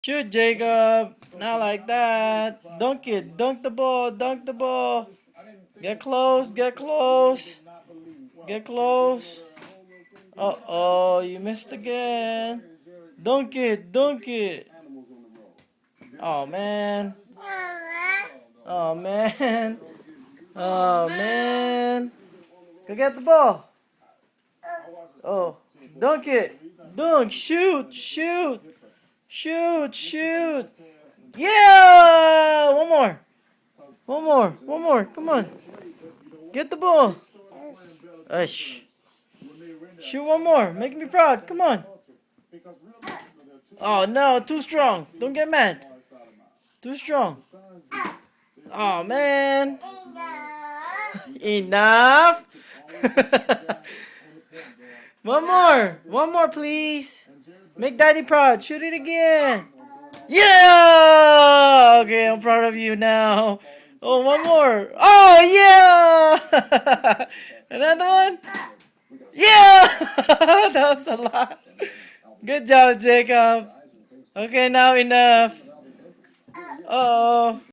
Shoot, Jacob. Not like that. Dunk it. Dunk the ball. Dunk the ball. Get close. Get close. Get close. Uh-oh, you missed again. Dunk it. Dunk it. Oh, man. Oh, man. Oh, man. Go get the ball. Oh, dunk it. Dunk. Shoot. Shoot. Shoot. Shoot. Yeah! One more. One more. One more. Come on. Get the ball. Ush. Shoot one more. Make me proud. Come on. Oh, no. Too strong. Don't get mad. Too strong. Oh, man. Enough. One more. One more, please. Make daddy proud. Shoot it again. Yeah! Okay, I'm proud of you now. Oh, one more. Oh, yeah! Another one. Yeah! That was a lot. Good job, Jacob. Okay, now enough. Uh oh.